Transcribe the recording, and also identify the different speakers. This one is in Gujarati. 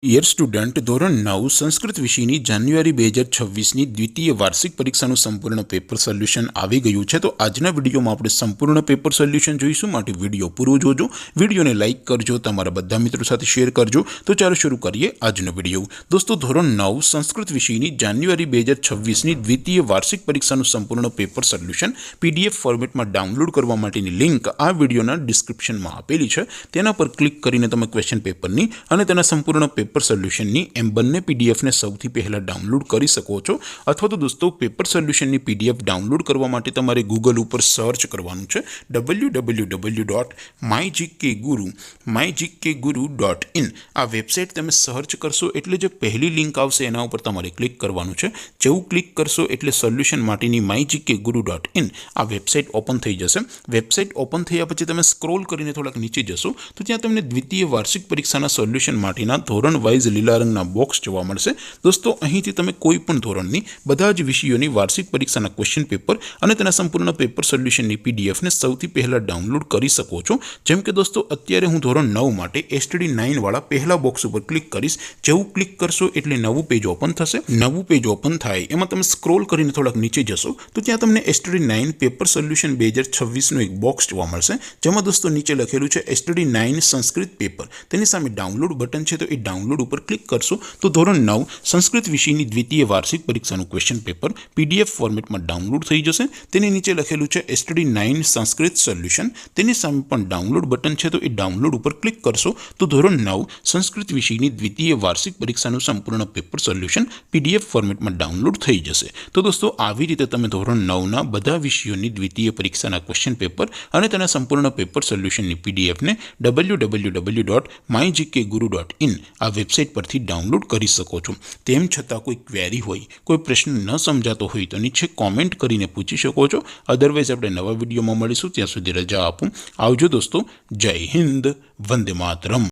Speaker 1: ડિયર સ્ટુડન્ટ, ધોરણ 9 સંસ્કૃત વિષયની જાન્યુઆરી 2026ની દ્વિતીય વાર્ષિક પરીક્ષાનું સંપૂર્ણ પેપર સોલ્યુશન આવી ગયું છે। તો આજના વિડીયોમાં આપણે સંપૂર્ણ પેપર સોલ્યુશન જોઈશું, માટે વિડીયો પૂરો જોજો, વિડીયોને લાઇક કરજો, તમારા બધા મિત્રો સાથે શેર કરજો। તો ચાલો શરૂ કરીએ આજનો વિડીયો। દોસ્તો, ધોરણ 9 સંસ્કૃત વિષયની જાન્યુઆરી 2026ની દ્વિતીય વાર્ષિક પરીક્ષાનું સંપૂર્ણ પેપર સોલ્યુશન PDF ફોર્મેટમાં ડાઉનલોડ કરવા માટેની લિંક આ વિડીયોના ડિસ્ક્રિપ્શનમાં આપેલી છે। તેના પર ક્લિક કરીને તમે ક્વેશ્ચન પેપરની અને તેના સંપૂર્ણ પેપર સોલ્યુશનની એમ બંને પીડીએફને સૌથી પહેલા ડાઉનલોડ કરી શકો છો। અથવા તો દોસ્તો, પેપર સોલ્યુશનની પીડીએફ ડાઉનલોડ કરવા માટે તમારે ગૂગલ ઉપર સર્ચ કરવાનું છે www.mygkguru.in। આ વેબસાઇટ તમે સર્ચ કરશો એટલે જે પહેલી લિંક આવશે એના ઉપર તમારે ક્લિક કરવાનું છે। જેવું ક્લિક કરશો એટલે સોલ્યુશન માટેની mygkguru.in આ વેબસાઇટ ઓપન થઈ જશે। વેબસાઇટ ઓપન થયા પછી તમે સ્ક્રોલ કરીને થોડાક નીચે જશો તો ત્યાં તમને દ્વિતીય વાર્ષિક પરીક્ષાના સોલ્યુશન માટેના ધોરણ વાઇઝ લીલા રંગના બોક્સ જોવા મળશે। દોસ્તો, અહીંથી તમે કોઈ પણ ધોરણની બધા જ વિષયોની વાર્ષિક પરીક્ષાના ક્વેશ્ચન પેપર અને તેના સંપૂર્ણ પેપર સોલ્યુશનની પીડીએફને સૌથી પહેલા ડાઉનલોડ કરી શકો છો। જેમ કે દોસ્તો, અત્યારે હું ધોરણ 9 માટે STD 9 વાળા પહેલા બોક્સ ઉપર ક્લિક કરીશ। જેવું ક્લિક કરશો એટલે નવું પેજ ઓપન થશે। નવું પેજ ઓપન થાય એમાં તમે સ્ક્રોલ કરીને થોડાક નીચે જશો તો ત્યાં તમને STD 9 પેપર સોલ્યુશન 2026નું એક બોક્સ જોવા મળશે, જેમાં દોસ્તો નીચે લખેલું છે STD 9 સંસ્કૃત પેપર। તેની સામે ડાઉનલોડ બટન છે, તો એ ડાઉનલોડ ઉપર ક્લિક કરશો તો ધોરણ 9 સંસ્કૃત વિષયની દ્વિતીય વાર્ષિક પરીક્ષાનું ક્વેશ્ચન પેપર PDF ફોર્મેટમાં ડાઉનલોડ થઈ જશે। તેની નીચે લખેલું છે STD 9 સંસ્કૃત સોલ્યુશન। તેની સામે પણ ડાઉનલોડ બટન છે, તો એ ડાઉનલોડ ઉપર ક્લિક કરશો તો ધોરણ 9 સંસ્કૃત વિષયની દ્વિતીય વાર્ષિક પરીક્ષાનું સંપૂર્ણ પેપર સોલ્યુશન PDF ફોર્મેટમાં ડાઉનલોડ થઈ જશે। તો દોસ્તો, આવી રીતે તમે ધોરણ 9ના બધા વિષયોની દ્વિતીય પરીક્ષાના ક્વેશ્ચન પેપર અને તેના સંપૂર્ણ પેપર સોલ્યુશનની પીડીએફને www.mygkguru.in આ વેબસાઇટ પરથી ડાઉનલોડ કરી શકો છો। તેમ છતાં કોઈ ક્વેરી હોય, કોઈ પ્રશ્ન ન સમજાતો હોય તો નીચે કોમેન્ટ કરીને પૂછી શકો છો। અધરવાઇઝ આપણે નવા વિડીયોમાં મળીશું, ત્યાં સુધી રજા આપો। આવજો દોસ્તો, જય હિન્દ, વંદે માતરમ।